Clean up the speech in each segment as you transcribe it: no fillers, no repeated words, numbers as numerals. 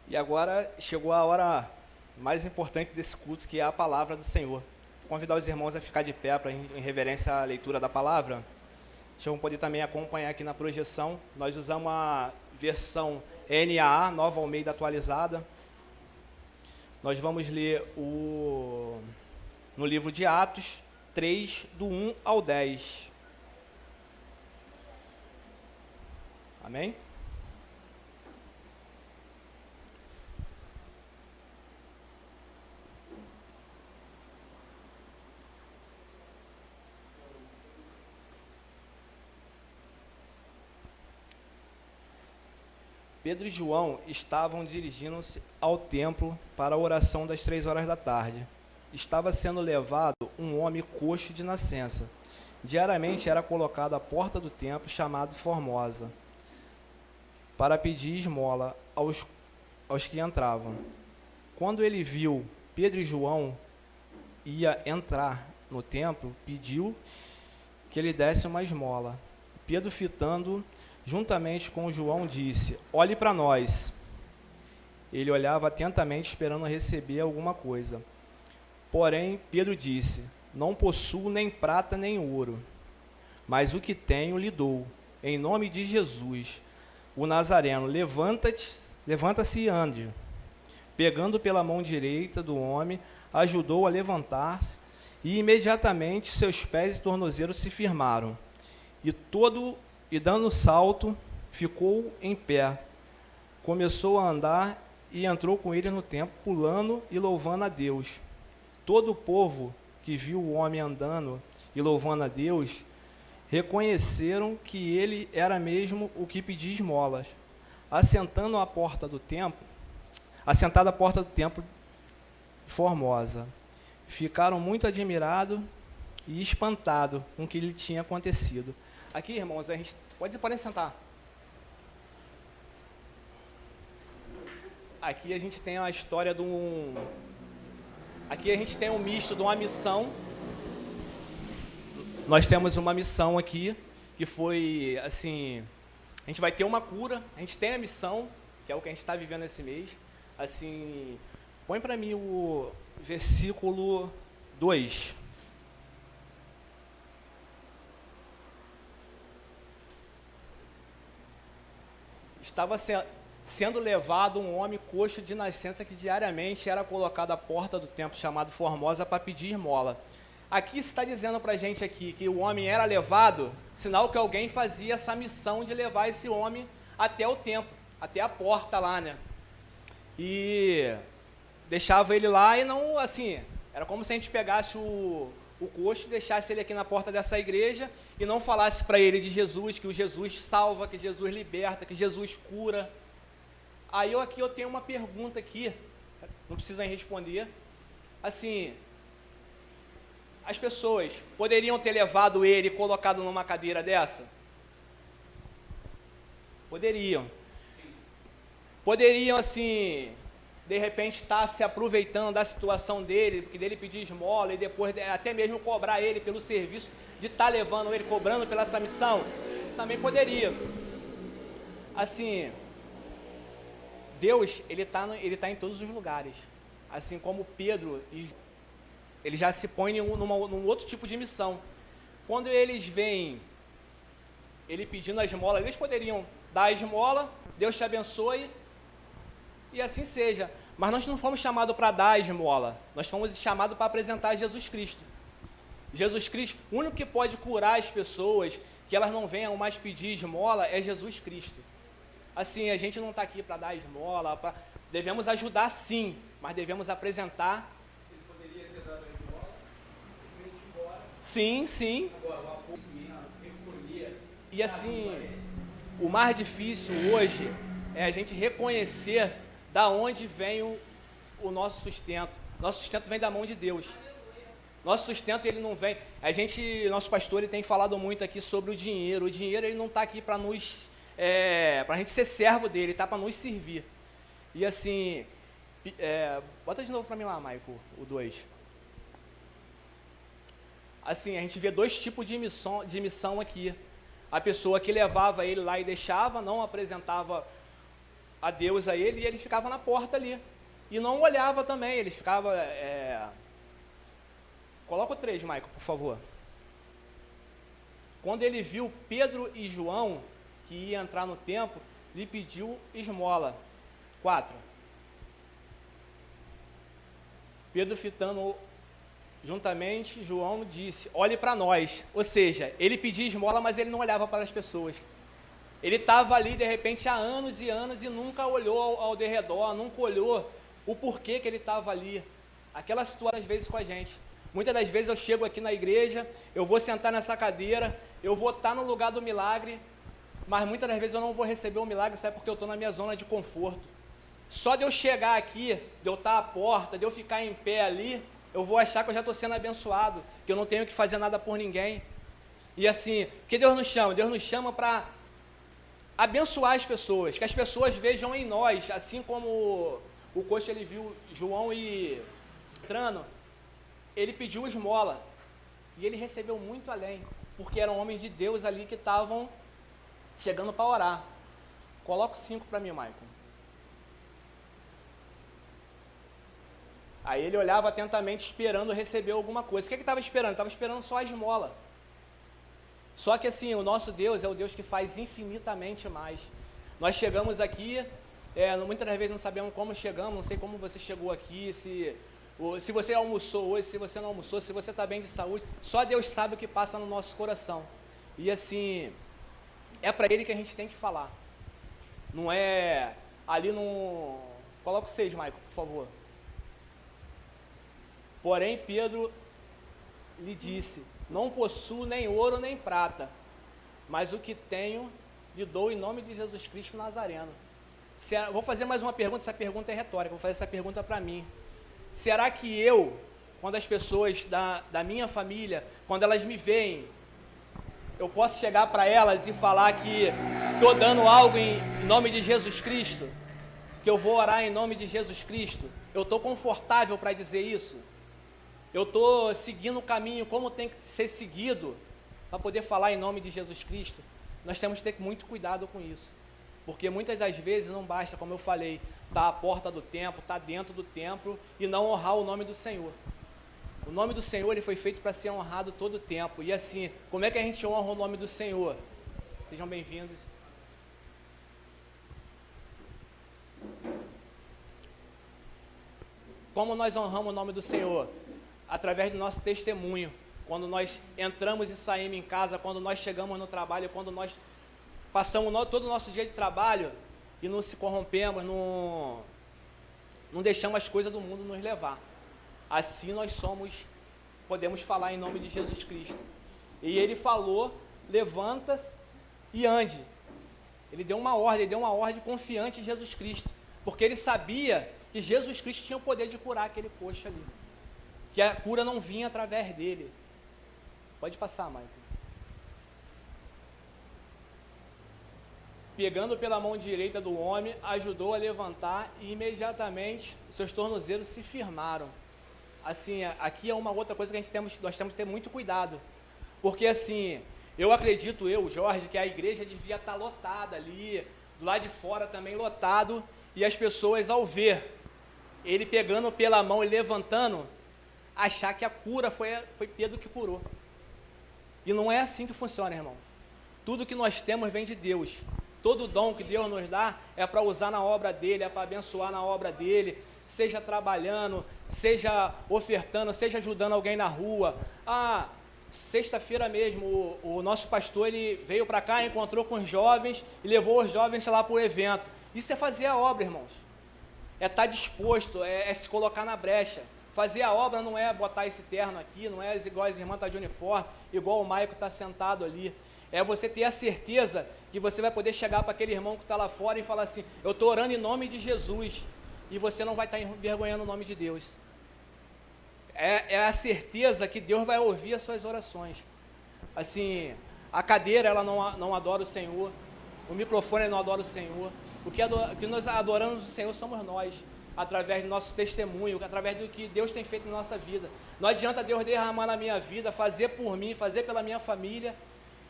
E agora chegou a hora mais importante desse culto, que é a palavra do Senhor. Vou convidar os irmãos a ficar de pé em reverência à leitura da palavra. Vocês vão poder também acompanhar aqui na projeção. Nós usamos a versão NAA, Nova Almeida Atualizada. Nós vamos ler no livro de Atos 3, do 1 ao 10. Amém? Pedro e João estavam dirigindo-se ao templo para a oração das 3 horas da tarde. Estava sendo levado um homem coxo de nascença. Diariamente era colocado à porta do templo, chamado Formosa, para pedir esmola aos que entravam. Quando ele viu Pedro e João ia entrar no templo, pediu que ele desse uma esmola. Pedro, fitando juntamente com João, disse: olhe para nós. Ele olhava atentamente, esperando receber alguma coisa. Porém, Pedro disse: não possuo nem prata nem ouro, mas o que tenho lhe dou. Em nome de Jesus, o Nazareno, levanta-se e ande. Pegando pela mão direita do homem, ajudou a levantar-se, e imediatamente seus pés e tornozelos se firmaram. E dando salto, ficou em pé. Começou a andar e entrou com ele no templo, pulando e louvando a Deus. Todo o povo que viu o homem andando e louvando a Deus, reconheceram que ele era mesmo o que pedia esmolas. Assentado à porta do templo Formosa, ficaram muito admirados e espantados com o que lhe tinha acontecido. Aqui, irmãos, a gente podem sentar. Aqui a gente tem a história de Aqui a gente tem um misto de uma missão. Nós temos uma missão aqui, que foi, assim, a gente vai ter uma cura, a gente tem a missão, que é o que a gente está vivendo esse mês. Assim, põe para mim o versículo 2. Estava sendo levado um homem coxo de nascença que diariamente era colocado à porta do templo chamado Formosa para pedir esmola. Aqui está dizendo para a gente aqui que o homem era levado, sinal que alguém fazia essa missão de levar esse homem até o templo, até a porta lá, né? E deixava ele lá e não, assim, era como se a gente pegasse o coxo e deixasse ele aqui na porta dessa igreja e não falasse para ele de Jesus, que o Jesus salva, que Jesus liberta, que Jesus cura. Aí eu tenho uma pergunta aqui, não precisam responder. Assim, as pessoas poderiam ter levado ele e colocado numa cadeira dessa? Poderiam. Sim. Poderiam, assim, de repente estar se aproveitando da situação dele, porque dele pedir esmola e depois até mesmo cobrar ele pelo serviço de estar levando ele, cobrando pela essa missão? Também poderia. Assim, Deus, ele tá em todos os lugares. Assim como Pedro, ele já se põe num outro tipo de missão. Quando eles veem ele pedindo a esmola, eles poderiam dar a esmola, Deus te abençoe, e assim seja. Mas nós não fomos chamados para dar a esmola, nós fomos chamados para apresentar Jesus Cristo. Jesus Cristo, o único que pode curar as pessoas, que elas não venham mais pedir esmola, é Jesus Cristo. Assim, a gente não está aqui para dar esmola, devemos ajudar sim, mas devemos apresentar. Ele poderia ter dado a esmola e simplesmente ir embora. Sim, sim. Agora, o apoio recolher. E assim, o mais difícil hoje é a gente reconhecer da onde vem o nosso sustento. Nosso sustento vem da mão de Deus. Nosso sustento, ele não vem. Nosso pastor, ele tem falado muito aqui sobre o dinheiro. O dinheiro, ele não está aqui para nos, para a gente ser servo dele, está para nos servir. E assim, bota de novo para mim lá, Maico, o 2. Assim, a gente vê 2 tipos de missão aqui. A pessoa que levava ele lá e deixava, não apresentava a Deus a ele, e ele ficava na porta ali. E não olhava também, ele ficava... Coloca o 3, Michael, por favor. Quando ele viu Pedro e João, que ia entrar no templo, lhe pediu esmola. 4. Pedro, fitando juntamente, João disse, olhe para nós. Ou seja, ele pedia esmola, mas ele não olhava para as pessoas. Ele estava ali, de repente, há anos e anos, e nunca olhou ao derredor, nunca olhou o porquê que ele estava ali. Aquela situação, às vezes, com a gente. Muitas das vezes eu chego aqui na igreja, eu vou sentar nessa cadeira, eu vou estar no lugar do milagre, mas muitas das vezes eu não vou receber o milagre, sabe, porque eu estou na minha zona de conforto. Só de eu chegar aqui, de eu estar à porta, de eu ficar em pé ali, eu vou achar que eu já estou sendo abençoado, que eu não tenho que fazer nada por ninguém. E assim, o que Deus nos chama? Deus nos chama para abençoar as pessoas, que as pessoas vejam em nós, assim como o coxo ele viu João e entrando, ele pediu esmola, e ele recebeu muito além, porque eram homens de Deus ali que estavam chegando para orar. Coloca o 5 para mim, Michael. Aí ele olhava atentamente, esperando receber alguma coisa. O que ele estava esperando? Ele estava esperando só a esmola. Só que assim, o nosso Deus é o Deus que faz infinitamente mais. Nós chegamos aqui, muitas das vezes não sabemos como chegamos, não sei como você chegou aqui, se você almoçou hoje, se você não almoçou, se você está bem de saúde, só Deus sabe o que passa no nosso coração. E assim, é para Ele que a gente tem que falar. Não é ali no... Coloca o 6, Michael, por favor. Porém, Pedro lhe disse, não possuo nem ouro nem prata, mas o que tenho lhe dou em nome de Jesus Cristo Nazareno. Vou fazer mais uma pergunta, essa pergunta é retórica, vou fazer essa pergunta para mim. Será que eu, quando as pessoas da minha família, quando elas me veem, eu posso chegar para elas e falar que estou dando algo em nome de Jesus Cristo? Que eu vou orar em nome de Jesus Cristo? Eu estou confortável para dizer isso? Eu estou seguindo o caminho como tem que ser seguido para poder falar em nome de Jesus Cristo? Nós temos que ter muito cuidado com isso, porque muitas das vezes não basta, como eu falei, estar à porta do templo, estar dentro do templo e não honrar o nome do Senhor. O nome do Senhor ele foi feito para ser honrado todo o tempo. E assim, como é que a gente honra o nome do Senhor? Sejam bem-vindos. Como nós honramos o nome do Senhor? Através do nosso testemunho. Quando nós entramos e saímos em casa, quando nós chegamos no trabalho, quando nós passamos todo o nosso dia de trabalho e não se corrompemos, não deixamos as coisas do mundo nos levar. Assim nós podemos falar em nome de Jesus Cristo. E ele falou, levanta-se e ande. Ele deu uma ordem confiante em Jesus Cristo, porque ele sabia que Jesus Cristo tinha o poder de curar aquele coxo ali, que a cura não vinha através dele. Pode passar, Michael. Pegando pela mão direita do homem, ajudou a levantar e imediatamente seus tornozelos se firmaram. Assim, aqui é uma outra coisa que nós temos que ter muito cuidado, porque assim, eu acredito, Jorge, que a igreja devia estar lotada ali, do lado de fora também lotado, e as pessoas ao ver ele pegando pela mão e levantando, achar que a cura foi Pedro que curou. E não é assim que funciona, irmãos. Tudo que nós temos vem de Deus. Todo dom que Deus nos dá é para usar na obra dele, é para abençoar na obra dele, seja trabalhando, seja ofertando, seja ajudando alguém na rua. Sexta-feira mesmo, o nosso pastor ele veio para cá, encontrou com os jovens e levou os jovens lá para o evento. Isso é fazer a obra, irmãos. É estar disposto, é se colocar na brecha. Fazer a obra não é botar esse terno aqui, não é igual as irmãs estão de uniforme, igual o Maico está sentado ali. É você ter a certeza que você vai poder chegar para aquele irmão que está lá fora e falar assim, eu estou orando em nome de Jesus, e você não vai estar envergonhando o nome de Deus. É a certeza que Deus vai ouvir as suas orações. Assim, a cadeira ela não adora o Senhor, o microfone não adora o Senhor. O que nós adoramos o Senhor somos nós, através do nosso testemunho, através do que Deus tem feito na nossa vida. Não adianta Deus derramar na minha vida, fazer por mim, fazer pela minha família,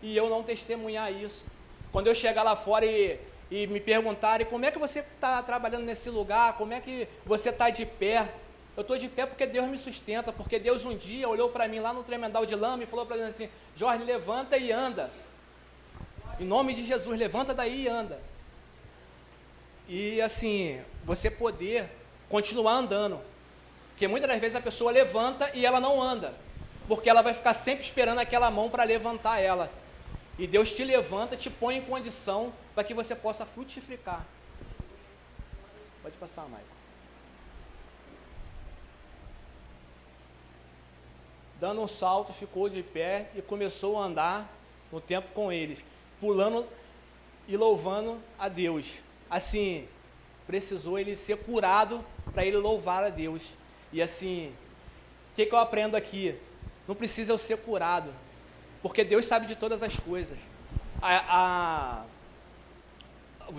e eu não testemunhar isso. Quando eu chegar lá fora e e me perguntarem como é que você está trabalhando nesse lugar, como é que você está de pé. Eu estou de pé porque Deus me sustenta, porque Deus um dia olhou para mim lá no Tremendal de Lama e falou para mim assim: Jorge, levanta e anda. Em nome de Jesus, levanta daí e anda. E assim, você poder continuar andando. Porque muitas das vezes a pessoa levanta e ela não anda, porque ela vai ficar sempre esperando aquela mão para levantar ela. E Deus te levanta, te põe em condição para que você possa frutificar. Pode passar, Maicon. Dando um salto, ficou de pé e começou a andar no tempo com eles, pulando e louvando a Deus. Assim, precisou ele ser curado para ele louvar a Deus. E assim, o que eu aprendo aqui? Não precisa eu ser curado, porque Deus sabe de todas as coisas.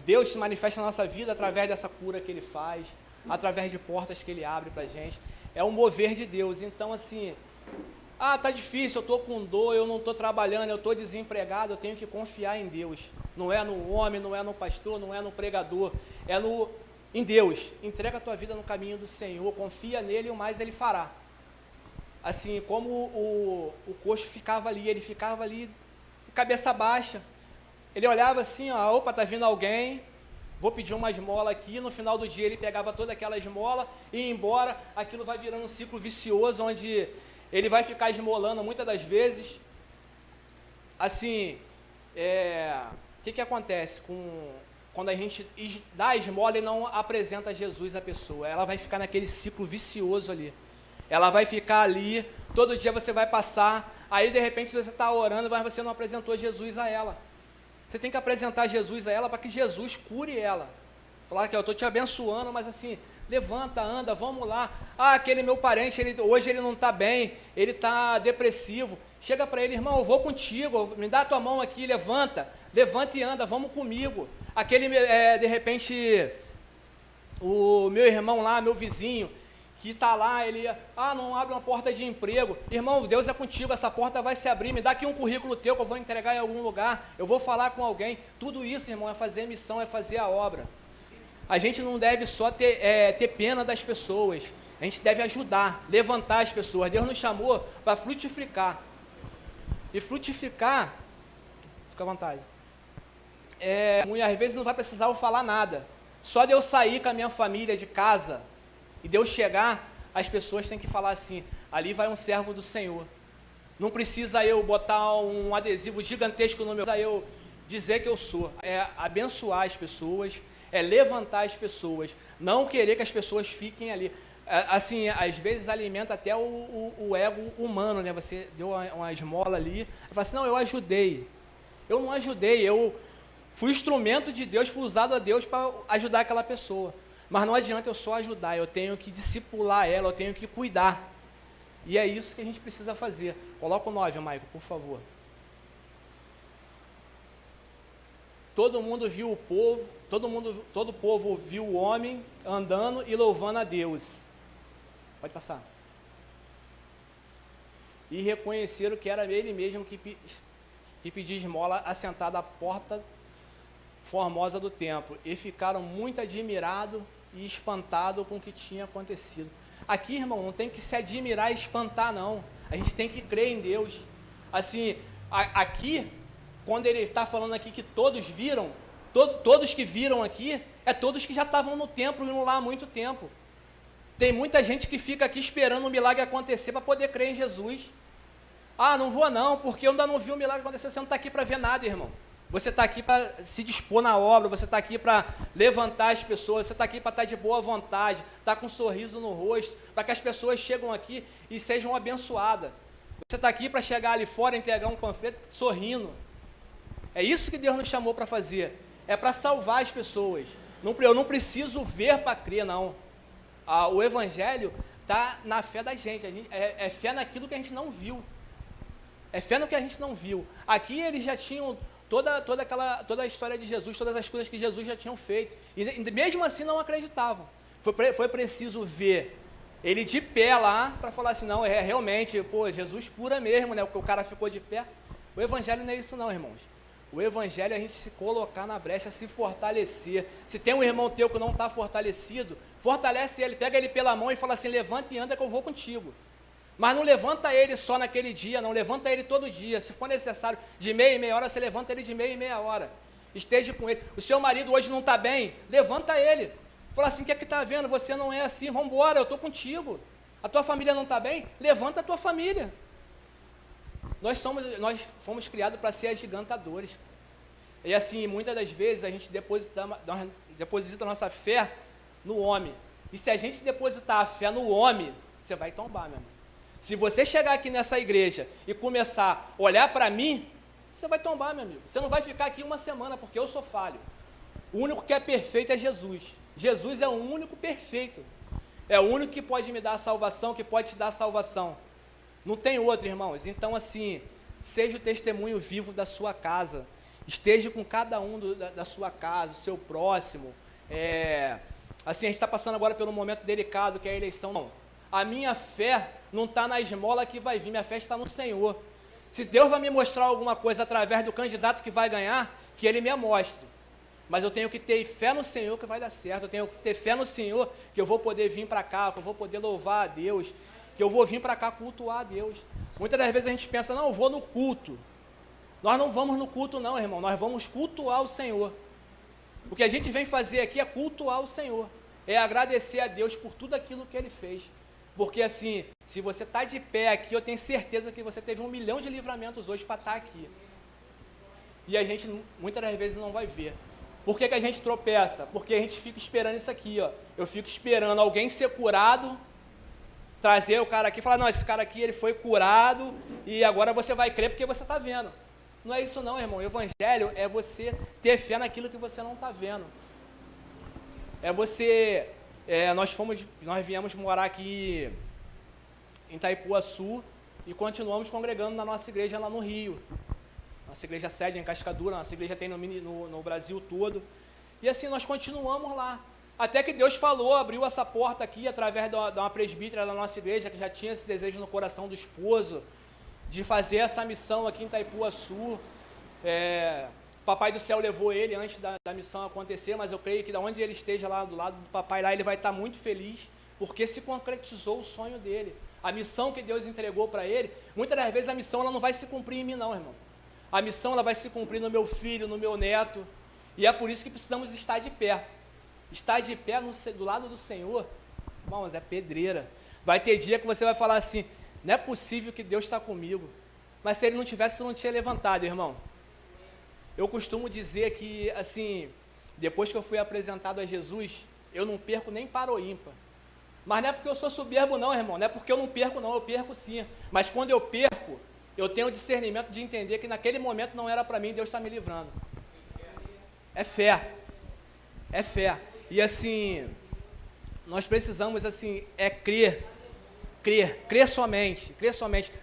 Deus se manifesta na nossa vida através dessa cura que Ele faz, através de portas que Ele abre para a gente. É um mover de Deus. Então assim, tá difícil, eu estou com dor, eu não estou trabalhando, eu estou desempregado, eu tenho que confiar em Deus. Não é no homem, não é no pastor, não é no pregador, é em Deus. Entrega a tua vida no caminho do Senhor, confia nele e o mais Ele fará. Assim, como o coxo ficava ali, ele ficava ali, cabeça baixa. Ele olhava assim, opa, tá vindo alguém, vou pedir uma esmola aqui. No final do dia ele pegava toda aquela esmola e ia embora. Aquilo vai virando um ciclo vicioso, onde ele vai ficar esmolando muitas das vezes. Assim, o que acontece quando a gente dá a esmola e não apresenta Jesus à pessoa? Ela vai ficar naquele ciclo vicioso ali. Ela vai ficar ali, todo dia você vai passar, aí de repente você está orando, mas você não apresentou Jesus a ela. Você tem que apresentar Jesus a ela para que Jesus cure ela. Falar que eu estou te abençoando, mas assim, levanta, anda, vamos lá. Aquele meu parente, hoje ele não está bem, ele está depressivo. Chega para ele: irmão, eu vou contigo, me dá a tua mão aqui, levanta e anda, vamos comigo. Aquele, de repente, o meu irmão lá, meu vizinho, que está lá, ele, não abre uma porta de emprego. Irmão, Deus é contigo, essa porta vai se abrir, me dá aqui um currículo teu que eu vou entregar em algum lugar, eu vou falar com alguém. Tudo isso, irmão, é fazer missão, é fazer a obra. A gente não deve só ter pena das pessoas, a gente deve ajudar, levantar as pessoas. Deus nos chamou para frutificar. E frutificar, fica à vontade, muitas vezes não vai precisar eu falar nada. Só de eu sair com a minha família de casa e de eu chegar, as pessoas têm que falar assim: ali vai um servo do Senhor. Não precisa eu botar um adesivo gigantesco no meu, precisa eu dizer que eu sou. É abençoar as pessoas, é levantar as pessoas, não querer que as pessoas fiquem ali. Assim, às vezes alimenta até o ego humano, né? Você deu uma esmola ali, fala assim: não, eu ajudei. Eu não ajudei, eu fui instrumento de Deus, fui usado a Deus para ajudar aquela pessoa. Mas não adianta eu só ajudar, eu tenho que discipular ela, eu tenho que cuidar. E é isso que a gente precisa fazer. Coloca o 9, Maicon, por favor. Todo mundo viu o povo, todo o povo viu o homem andando e louvando a Deus. Pode passar. E reconheceram que era ele mesmo que pedia esmola assentado à porta formosa do templo. E ficaram muito admirados e espantados com o que tinha acontecido. Aqui, irmão, não tem que se admirar e espantar, não. A gente tem que crer em Deus. Assim, aqui, quando ele está falando aqui que todos viram, todos que viram aqui, todos que já estavam no templo, indo lá há muito tempo. Tem muita gente que fica aqui esperando o milagre acontecer para poder crer em Jesus. Não vou não, porque eu ainda não vi o milagre acontecer. Você não está aqui para ver nada, irmão. Você está aqui para se dispor na obra, você está aqui para levantar as pessoas, você está aqui para estar de boa vontade, estar com um sorriso no rosto, para que as pessoas chegam aqui e sejam abençoadas. Você está aqui para chegar ali fora e entregar um panfleto sorrindo. É isso que Deus nos chamou para fazer. É para salvar as pessoas. Eu não preciso ver para crer, não. O Evangelho está na fé da gente. É fé naquilo que a gente não viu. É fé no que a gente não viu. Aqui eles já tinham toda a história de Jesus, todas as coisas que Jesus já tinham feito. E mesmo assim não acreditavam. Foi preciso ver ele de pé lá para falar assim: não, realmente, Jesus cura mesmo, né? Porque o cara ficou de pé. O Evangelho não é isso não, irmãos. O evangelho é a gente se colocar na brecha, se fortalecer. Se tem um irmão teu que não está fortalecido, fortalece ele, pega ele pela mão e fala assim, levanta e anda que eu vou contigo. Mas não levanta ele só naquele dia, não, levanta ele todo dia. Se for necessário, de meia em meia hora, você levanta ele de meia em meia hora. Esteja com ele. O seu marido hoje não está bem, levanta ele. Fala assim, o que é que está vendo? Você não é assim, vamos embora, eu estou contigo. A tua família não está bem? Levanta a tua família. Nós fomos criados para ser agigantadores. E assim, muitas das vezes a gente deposita a nossa fé no homem. E se a gente depositar a fé no homem, você vai tombar, meu irmão. Se você chegar aqui nessa igreja e começar a olhar para mim, você vai tombar, meu amigo. Você não vai ficar aqui uma semana, porque eu sou falho. O único que é perfeito é Jesus. Jesus é o único perfeito. É o único que pode me dar a salvação, que pode te dar a salvação. Não tem outro, irmãos. Então, assim, seja o testemunho vivo da sua casa. Esteja com cada um da sua casa, o seu próximo. Assim, a gente está passando agora pelo momento delicado, que é a eleição. Não. A minha fé não está na esmola que vai vir, minha fé está no Senhor. Se Deus vai me mostrar alguma coisa através do candidato que vai ganhar, que Ele me mostre. Mas eu tenho que ter fé no Senhor que vai dar certo, eu tenho que ter fé no Senhor que eu vou poder vir para cá, que eu vou poder louvar a Deus, que eu vou vir para cá cultuar a Deus. Muitas das vezes a gente pensa, não, eu vou no culto. Nós não vamos no culto não, irmão, nós vamos cultuar o Senhor. O que a gente vem fazer aqui é cultuar o Senhor, é agradecer a Deus por tudo aquilo que Ele fez. Porque assim, se você está de pé aqui, eu tenho certeza que você teve 1 milhão de livramentos hoje para estar aqui. E a gente, muitas das vezes, não vai ver. Por que a gente tropeça? Porque a gente fica esperando isso aqui, ó. Eu fico esperando alguém ser curado, trazer o cara aqui e falar, não, esse cara aqui ele foi curado e agora você vai crer porque você está vendo. Não é isso não, irmão. O evangelho é você ter fé naquilo que você não está vendo. É você... nós viemos morar aqui em Itaipuaçu e continuamos congregando na nossa igreja lá no Rio. Nossa igreja sede em Cascadura, nossa igreja tem no Brasil todo. E assim, nós continuamos lá. Até que Deus falou, abriu essa porta aqui, através de uma presbítera da nossa igreja, que já tinha esse desejo no coração do esposo, de fazer essa missão aqui em Itaipuaçu. Papai do céu levou ele antes da missão acontecer, mas eu creio que de onde ele esteja lá, do lado do papai lá, ele vai estar muito feliz, porque se concretizou o sonho dele. A missão que Deus entregou para ele, muitas das vezes a missão ela não vai se cumprir em mim não, irmão. A missão ela vai se cumprir no meu filho, no meu neto, e é por isso que precisamos estar de pé. Estar de pé do lado do Senhor, irmãos, é pedreira. Vai ter dia que você vai falar assim, não é possível que Deus está comigo, mas se Ele não tivesse, eu não tinha levantado, irmão. Eu costumo dizer que, assim, depois que eu fui apresentado a Jesus, eu não perco nem para o ímpar. Mas não é porque eu sou soberbo não, irmão, não é porque eu não perco não, eu perco sim. Mas quando eu perco, eu tenho o discernimento de entender que naquele momento não era para mim, Deus está me livrando. É fé. É fé. E assim, nós precisamos assim, crer somente.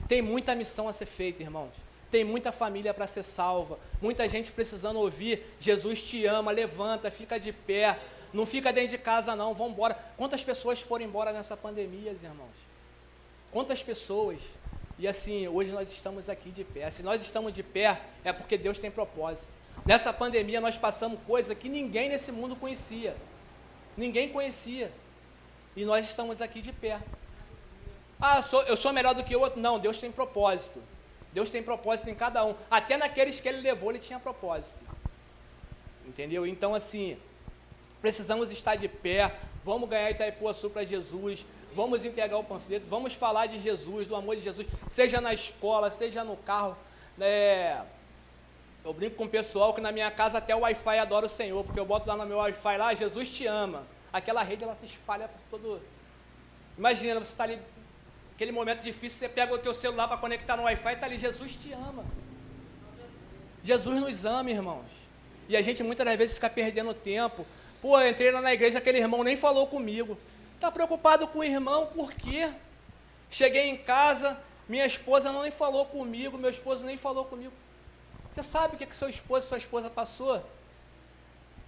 Tem muita missão a ser feita, irmãos. Tem muita família para ser salva, muita gente precisando ouvir, Jesus te ama, levanta, fica de pé, não fica dentro de casa não, vamos embora. Quantas pessoas foram embora nessa pandemia, irmãos? Quantas pessoas? E assim, hoje nós estamos aqui de pé. Se nós estamos de pé, é porque Deus tem propósito. Nessa pandemia nós passamos coisa que ninguém nesse mundo conhecia. Ninguém conhecia. E nós estamos aqui de pé. Ah, eu sou melhor do que o outro? Não, Deus tem propósito. Deus tem propósito em cada um. Até naqueles que Ele levou, Ele tinha propósito. Entendeu? Então, assim, precisamos estar de pé. Vamos ganhar Itaipuaçu para Jesus. Vamos entregar o panfleto. Vamos falar de Jesus, do amor de Jesus. Seja na escola, seja no carro. Eu brinco com o pessoal que na minha casa até o Wi-Fi adora o Senhor. Porque eu boto lá no meu Wi-Fi lá, Jesus te ama. Aquela rede, ela se espalha por todo... Imagina, você está ali... Aquele momento difícil, você pega o teu celular para conectar no Wi-Fi e está ali, Jesus te ama. Jesus nos ama, irmãos. E a gente muitas das vezes fica perdendo tempo. Pô, eu entrei lá na igreja, aquele irmão nem falou comigo. Está preocupado com o irmão, por quê? Cheguei em casa, minha esposa nem falou comigo, meu esposo nem falou comigo. Você sabe o que seu esposo e sua esposa passou?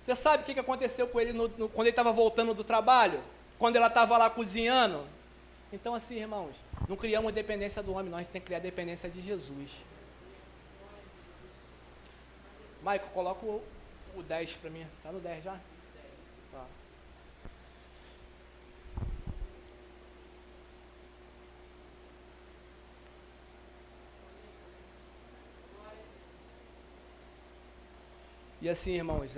Você sabe o que aconteceu com ele quando ele estava voltando do trabalho? Quando ela estava lá cozinhando? Então, assim, irmãos, não criamos dependência do homem, nós temos que criar dependência de Jesus. Maico, coloca o 10 para mim. Tá no 10 já? Tá. E assim, irmãos,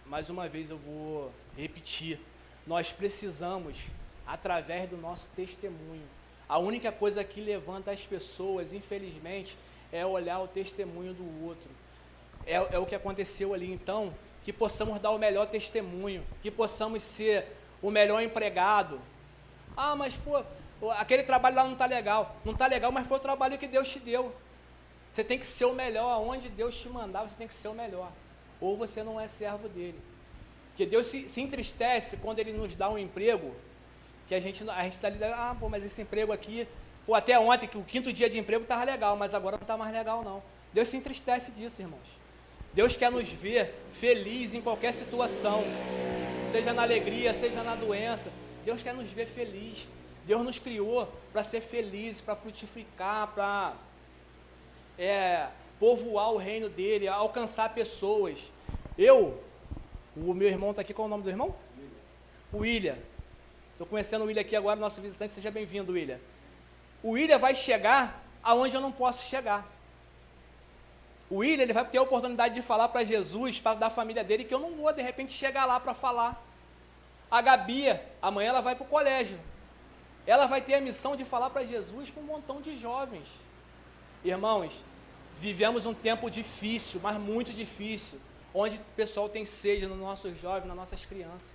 mais uma vez eu vou repetir. Nós precisamos, através do nosso testemunho, a única coisa que levanta as pessoas, infelizmente, é olhar o testemunho do outro. É o que aconteceu ali. Então, que possamos dar o melhor testemunho, que possamos ser o melhor empregado. Ah, mas pô, aquele trabalho lá não está legal. Não está legal, mas foi o trabalho que Deus te deu. Você tem que ser o melhor, aonde Deus te mandar, você tem que ser o melhor. Ou você não é servo dele. Porque Deus se entristece quando Ele nos dá um emprego, que a gente está ali, mas esse emprego aqui, até ontem, que o 5º dia de emprego estava legal, mas agora não está mais legal não. Deus se entristece disso, irmãos. Deus quer nos ver felizes em qualquer situação, seja na alegria, seja na doença. Deus quer nos ver felizes. Deus nos criou para ser felizes, para frutificar, para povoar o reino dele, alcançar pessoas. O meu irmão está aqui, qual é o nome do irmão? O William. Estou conhecendo o William aqui agora, nosso visitante, seja bem-vindo, William. O William vai chegar aonde eu não posso chegar. O William, ele vai ter a oportunidade de falar para Jesus, da família dele, que eu não vou, de repente, chegar lá para falar. A Gabi, amanhã ela vai para o colégio. Ela vai ter a missão de falar para Jesus para um montão de jovens. Irmãos, vivemos um tempo difícil, mas muito difícil, onde o pessoal tem sede nos nossos jovens, nas nossas crianças.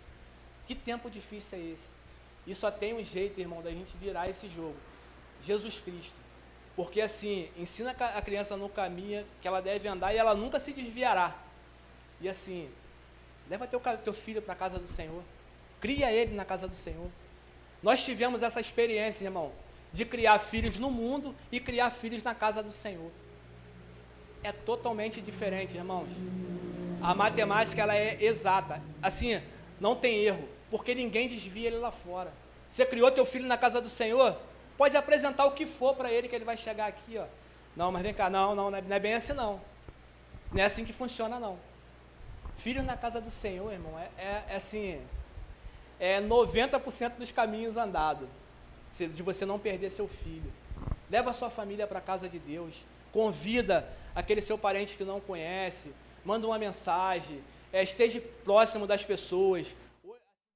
Que tempo difícil é esse? E só tem um jeito, irmão, da gente virar esse jogo. Jesus Cristo. Porque assim, ensina a criança no caminho que ela deve andar e ela nunca se desviará. E assim, leva teu filho para a casa do Senhor. Cria ele na casa do Senhor. Nós tivemos essa experiência, irmão, de criar filhos no mundo e criar filhos na casa do Senhor. É totalmente diferente, irmãos. A matemática, ela é exata. Assim, não tem erro, porque ninguém desvia ele lá fora. Você criou teu filho na casa do Senhor, pode apresentar o que for para ele, que ele vai chegar aqui, ó. Não, mas vem cá, não é bem assim não. Não é assim que funciona não. Filhos na casa do Senhor, irmão, assim, 90% dos caminhos andados, de você não perder seu filho. Leva a sua família para a casa de Deus, convida aquele seu parente que não conhece, manda uma mensagem, esteja próximo das pessoas,